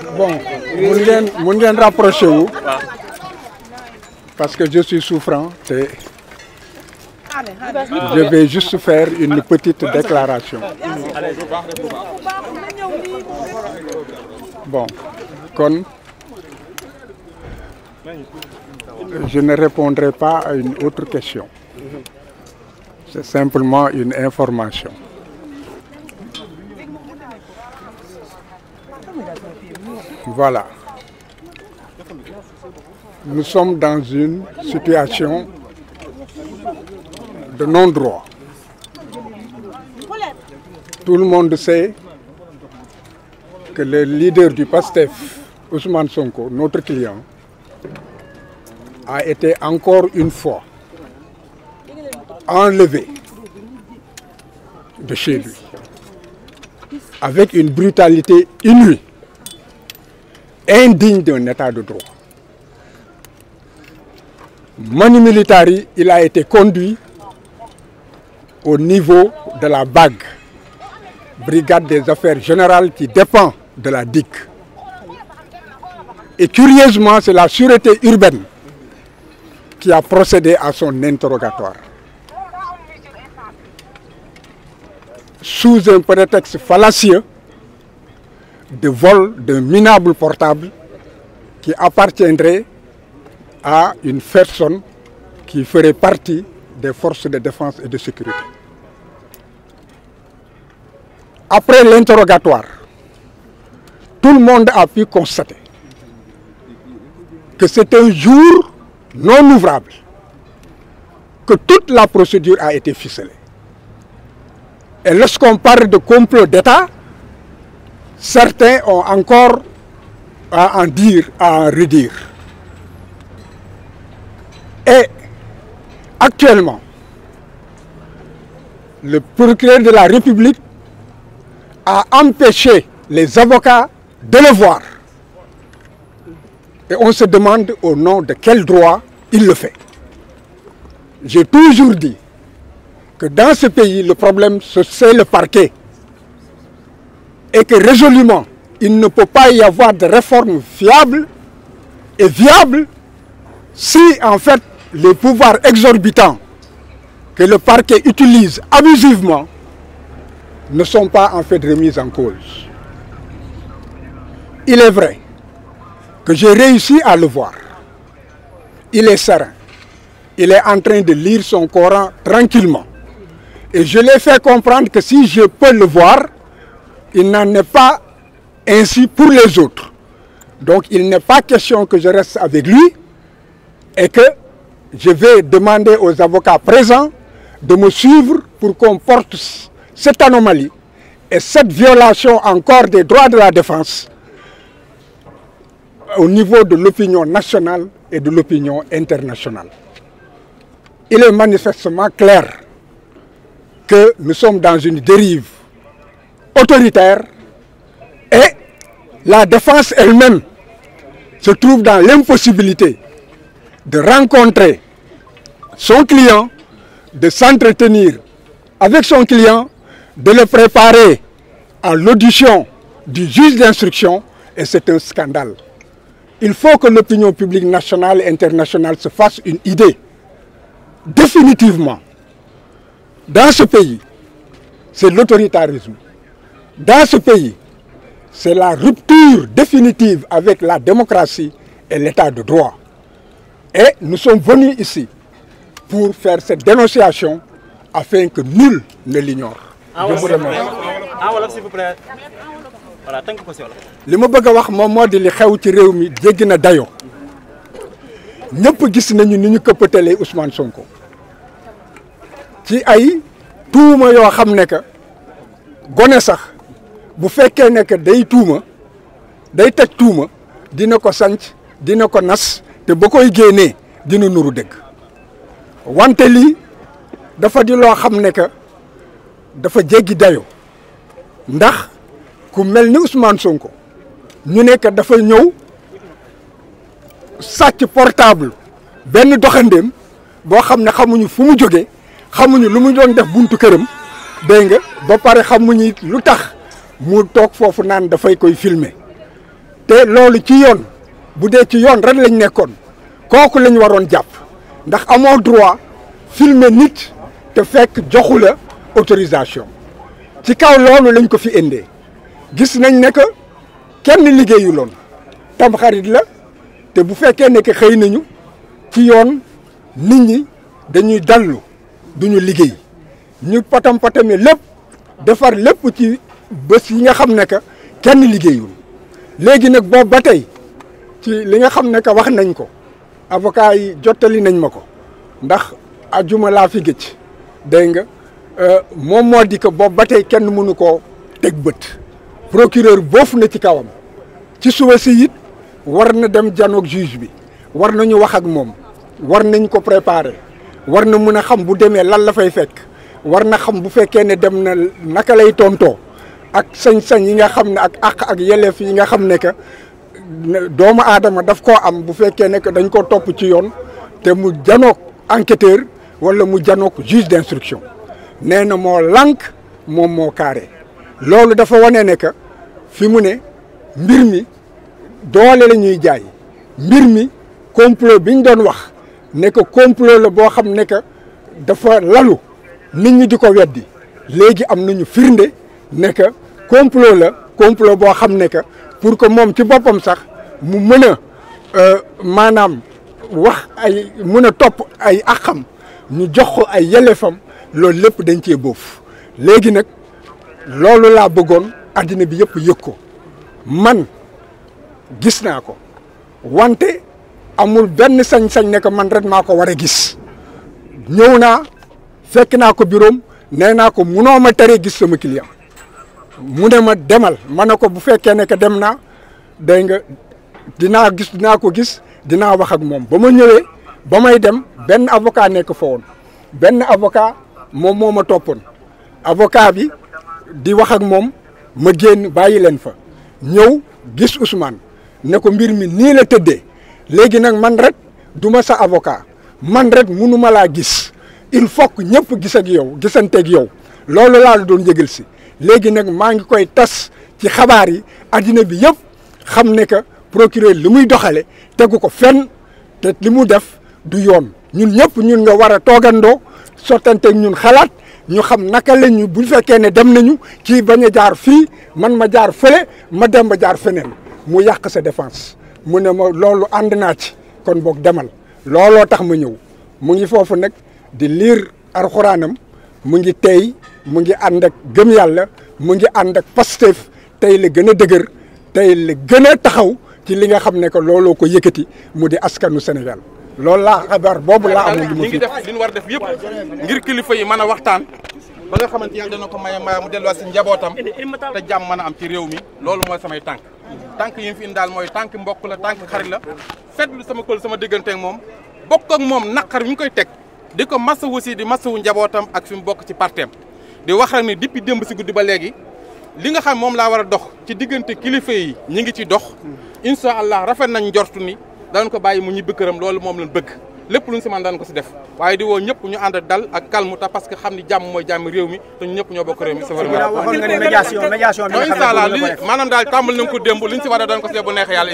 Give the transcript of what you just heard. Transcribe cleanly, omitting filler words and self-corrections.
Bon, mun ngeen rapproché wu parce que je suis souffrant et je vais juste faire une petite déclaration. Bon, kon je ne répondrai pas à une autre question. C'est simplement une information. Voilà. Nous sommes dans une situation de non-droit. Tout le monde sait que le leader du PASTEF, Ousmane Sonko, notre client, a été encore une fois enlevé de chez lui avec une brutalité inouïe, indigne d'un état de droit. Manu Militari, il a été conduit au niveau de la BAG, Brigade des Affaires Générales qui dépend de la DIC. Et curieusement, c'est la sûreté urbaine qui a procédé à son interrogatoire. Sous un prétexte fallacieux de vol d'un minable portable qui appartiendrait à une personne qui ferait partie des forces de défense et de sécurité. Après l'interrogatoire, tout le monde a pu constater que c'est un jour non ouvrable, que toute la procédure a été ficelée. Et lorsqu'on parle de complot d'État, certains ont encore à en dire, à en redire. Et actuellement, le procureur de la République a empêché les avocats de le voir. Et on se demande au nom de quel droit il le fait. J'ai toujours dit que dans ce pays, le problème, c'est le parquet. Et que résolument, il ne peut pas y avoir de réforme fiable et viable si, en fait, les pouvoirs exorbitants que le parquet utilise abusivement ne sont pas, en fait, remis en cause. Il est vrai que j'ai réussi à le voir. Il est serein. Il est en train de lire son Coran tranquillement. Et je l'ai fait comprendre que si je peux le voir, il n'en est pas ainsi pour les autres. Donc il n'est pas question que je reste avec lui et que je vais demander aux avocats présents de me suivre pour qu'on porte cette anomalie et cette violation encore des droits de la défense au niveau de l'opinion nationale et de l'opinion internationale. Il est manifestement clair que nous sommes dans une dérive autoritaire et la défense elle-même se trouve dans l'impossibilité de rencontrer son client, de s'entretenir avec son client, de le préparer à l'audition du juge d'instruction, et c'est un scandale. Il faut que l'opinion publique nationale et internationale se fasse une idée. Définitivement, dans ce pays, c'est l'autoritarisme. Dans ce pays, c'est la rupture définitive avec la démocratie et l'état de droit. Et nous sommes venus ici pour faire cette dénonciation afin que nul ne l'ignore. Je vous remercie. li ma bëgg a wax moom moo di li xew ci réew mi jéggi na dayoo ñëpp gis nañu ni ñu këppatalee Ousmane Sonko ci ay tuuma yoo xam ne que gone sax bu fekkee ne que day tuuma day teg tuuma dina ko sanc dina ko nas te ba koy génnee dina nuru dëgg wante lii dafa di loo xam ne que dafa jéggi dayoo ndax ku mel ni Ousmane Sonko ñu ne que dafa ñëw sàcc portable benn doxandéem boo xam ne xamuñu fu mu jógee xamuñu lu mu doon def buntu këram dégg nga ba pare xamuñu lu tax mu toog foofu naan dafay koy filmer te loolu ci yoon bu dee ci yoon rek lañ nekkoon kooku lañ waroon jàpp ndax amoo droit filmer nit te fekk joxu la autorisation ci kaw loolu lañ ko fi indee gis nañ ne que kenn liggéeyuloon Tamxarit la te bu fekkee ne que xëy nañu ci yoon nit ñi dañuy dallu duñu liggéey ñu patam-patame lépp defar lépp ci bés yi nga xam ne que kenn liggéeyul léegi nag boobu ba tey ci li nga xam ne que wax nañ ko avocat yi jottali nañ ma ko ndax ajuma laa fi gëj dégg nga moom moo di que boobu ba tey kenn mënu koo teg bët procureur boofu na ci kawam ci suba si it war na dem janoog juge bi war nañu wax ak moom war nañ ko préparer war na mën a xam bu demee lan la fay fekk war na xam bu fekkee ne dem na naka lay tontoo ak sañ-sañ yi nga xam ne ak àq ak yelleef yi nga xam ne que doomu aadama daf koo am bu fekkee ne que dañ ko topp ci yoon te mu janoog enquêteur wala mu janoog juge d'instruction nee na moo lànk moom moo carré loolu dafa wane ne que fi mu ne mbir mi doole la ñuy jaay mbir mi complot bi ñu doon wax ne que complot la boo xam ne que dafa lalu nit ñi di ko weddi léegi am nañu firnde ne que complot la complot boo xam ne que pour que moom ci boppam sax mu mën a maanaam wax ay mën a topp ay àqam ñu jox ko ay yelleefam loolu lépp dañ cee boof léegi nag loolu laa bëggoon àddina bi yëpp yëg ko man gis naa ko wante amul benn sañ-sañ ne que man rek maa ko war a gis ñëw naa fekk naa ko bureau nee naa ko munoo ma tere gis sama client mu ne ma demal ma ne ko bu fekkee ne que dem naa dégg nga dinaa ko gis dinaa wax ak moom ba ma ñëwee ba may dem benn avocat nekk fa woon benn avocat moom moo ma toppoon avocat bi di wax ak moom ma génn bàyyi leen fa ñëw gis Ousmane ne ko mbir mi nii la tëddee léegi nag man rek du ma sa avocat man rek munu ma laa gis il faut que ñëpp gis ak yow gisanteeg yow loolu laa la doon yëgal si léegi nag maa ngi koy tas ci xabaar yi addina bi yëpp xam ne que procureur li muy doxale tegu ko fenn te li mu def du yoon ñun ñëpp ñun nga war a toogandoo sottanteeg ñun xalaat ñu xam naka la ñu bu fekkee ne dem nañu ci bañ a jaar fii man ma jaar fële ma dem ba jaar feneen mu yàq sa défense mu ne ma loolu ànd naa ci kon boog demal looloo tax ma ñëw mu ngi foofu nag di liir alxuraanam mu ngi tey mu ngi ànd ak gëm yàlla mu ngi ànd ak Pastef tey la gën a dëgër tey la gën a taxaw ci li nga xam ne que looloo ko yëkkati mu di askanu Sénégal loolu laa xabaar boobu laa amoon lu ma fi def li ñu war def yëpp ngir kilifa yi mën a waxtaan ba nga xamante yàlla dana ko maye mu delluwaat si njabootam te jàmm mën a am ci réew mi loolu mooy samay tànk yi fi indi daal mooy tànk mbokk la tànk xarit la fetlu sama kol sama diggante ak moom bokk ak moom naqar wi ñu koy teg di ko masawu si di masawu njabootam ak fi mu bokk ci parteem di wax rek ni depuis démb si guddi ba léegi li nga xam moom laa war a dox ci diggante kilifa yi ñi ngi ci dox incha allah rafet nañ njortu ni danañ ko bàyyi mu ñibbi këram loolu moom lañ bëgg lépp luñ si man daan ko si def waaye di woo ñëpp ñu ànd dal ak calme ta parce que xam ni jàmm mooy jàmm réew mi te ñu ñëpp ñoo bokk réew mi sa waxoon nga ne médiation bi incha allah li maanaam daal tàmbal nañ ko démb liñ si war a daan ko si def bu neexee yàlla